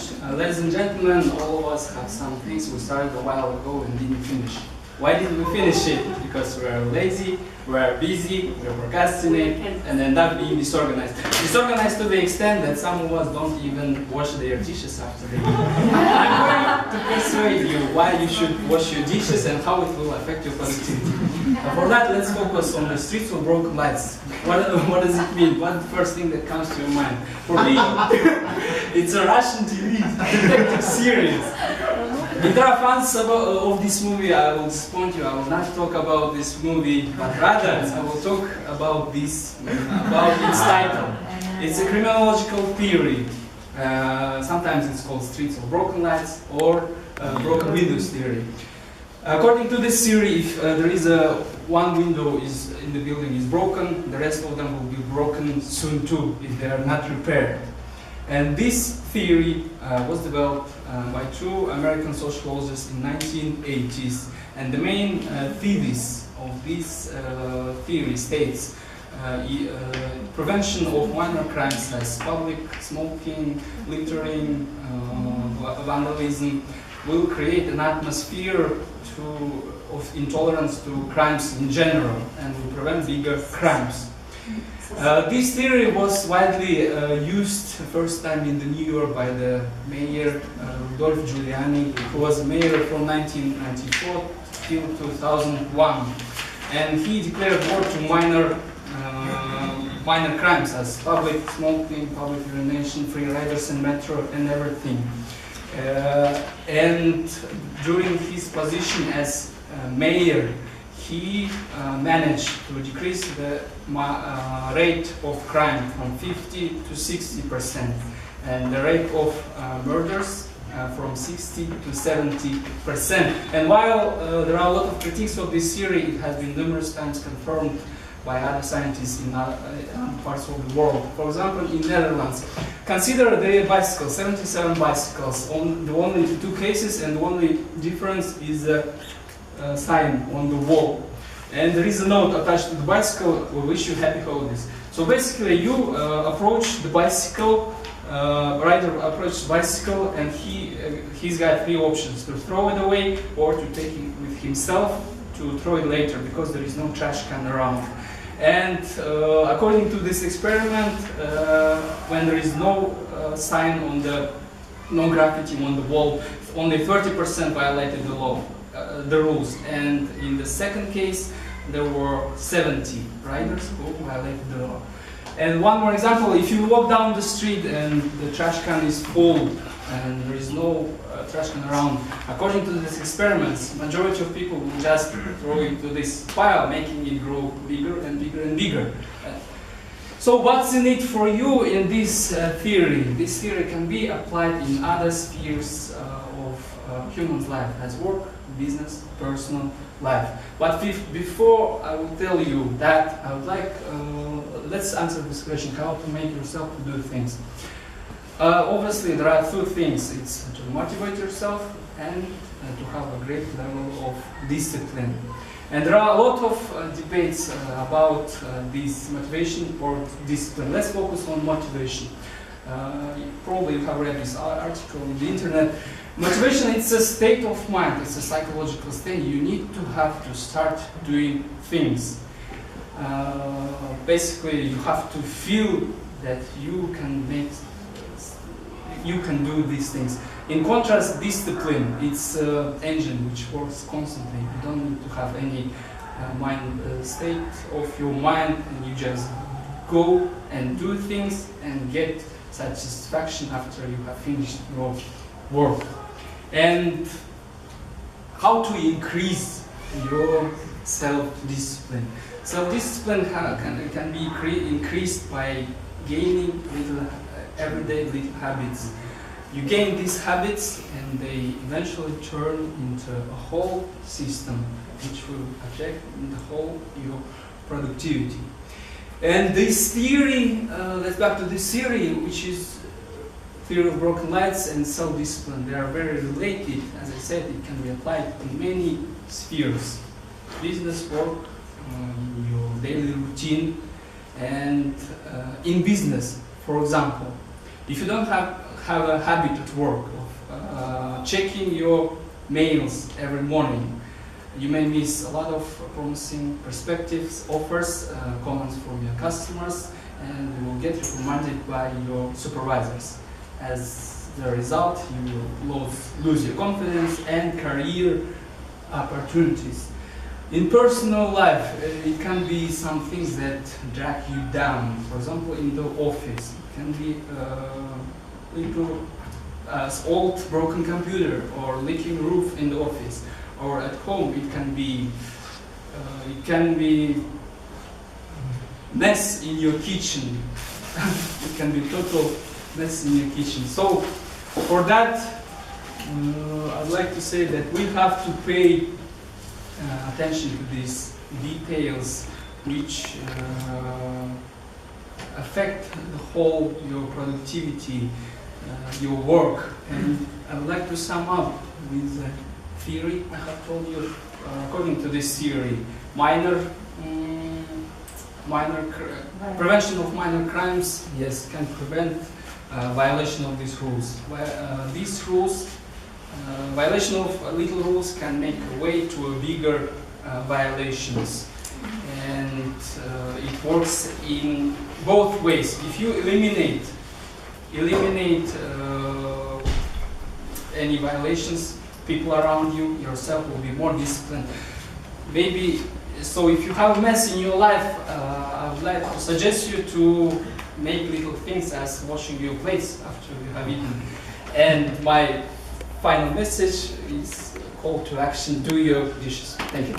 much. Ladies and gentlemen, all of us have some things we started a while ago and didn't finish. Why didn't we finish it? Because we are lazy, we are busy, we procrastinate, and end up being disorganized. Disorganized to the extent that some of us don't even wash their dishes after they eat. I'm going to persuade you why you should wash your dishes and how it will affect your productivity. For that, let's focus on the streets of broken lights. What does it mean? What's the first thing that comes to your mind? For me, it's a Russian TV detective series. If there are fans of this movie, I will disappoint you. I will not talk about this movie, but rather I will talk about its title. It's a criminological theory. Sometimes it's called streets of broken lights or broken windows theory. According to this theory, if there is one window in the building is broken, the rest of them will be broken soon too if they are not repaired. And this theory was developed by two American sociologists in 1980s. And the main thesis of this theory states prevention of minor crimes like public smoking, littering, vandalism will create an atmosphere of intolerance to crimes in general and will prevent bigger crimes. This theory was widely used first time in New York by the mayor Rudolph Giuliani, who was mayor from 1994 till 2001, and he declared war to minor crimes as public smoking, public urination, free riders in metro, and everything. And during his position as mayor, he managed to decrease the rate of crime from 50 to 60%, and the rate of murders from 60 to 70%. And while there are a lot of critiques of this theory, it has been numerous times confirmed by other scientists in other parts of the world. For example, in Netherlands, consider the bicycles, 77 bicycles, on the only two cases, and the only difference is the sign on the wall. And there is a note attached to the bicycle, we wish you happy holidays. So basically you approach the bicycle, rider approaches the bicycle, and he's got three options: to throw it away, or to take it with himself to throw it later, because there is no trash can around. And according to this experiment, when there is no sign on no graffiti on the wall, only 30% violated the law, the rules. And in the second case, there were 70 riders who violated the law. And one more example: if you walk down the street and the trash can is full and there is no trash can around, according to these experiments, majority of people will just throw into this pile, making it grow bigger and bigger and bigger. So what's in it for you in this theory? This theory can be applied in other spheres of human life, as work, business, personal life. But before I will tell you that, I would like, let's answer this question: how to make yourself to do things. Obviously, there are two things: it's to motivate yourself and to have a great level of discipline. And there are a lot of debates about this motivation or discipline. Let's focus on motivation. Probably you have read this article on the internet. Motivation, it's a state of mind, it's a psychological state. You need to have to start doing things. Basically, you have to feel that you can do these things. In contrast, discipline, it's an engine which works constantly. You don't need to have any state of your mind, and you just go and do things and get satisfaction after you have finished your work. And how to increase your self-discipline. Self-discipline can be increased by gaining everyday little habits. You gain these habits and they eventually turn into a whole system which will affect the whole your productivity. And this theory, let's back to this theory, which is theory of broken lights and self-discipline. They are very related. As I said, it can be applied in many spheres: business, work, your daily routine. And in business, for example, if you don't have have a habit at work of checking your mails every morning. You may miss a lot of promising perspectives, offers, comments from your customers, and you will get reprimanded by your supervisors. As the result, you will lose your confidence and career opportunities. In personal life, it can be some things that drag you down. For example, in the office, it can be little old broken computer or leaking roof in the office. Or at home, it can be mess in your kitchen. It can be total mess in your kitchen. So for that, I'd like to say that we have to pay attention to these details which affect the whole your productivity, your work. And I would like to sum up with theory I have told you. According to this theory, prevention of minor crimes, yes, can prevent violation of these rules. These rules, violation of little rules can make a way to a bigger violations, and it works in both ways. If you eliminate any violations, people around you, yourself will be more disciplined. Maybe, so if you have a mess in your life, I would like to suggest you to make little things as washing your plates after you have eaten. And my final message is a call to action: do your dishes. Thank you.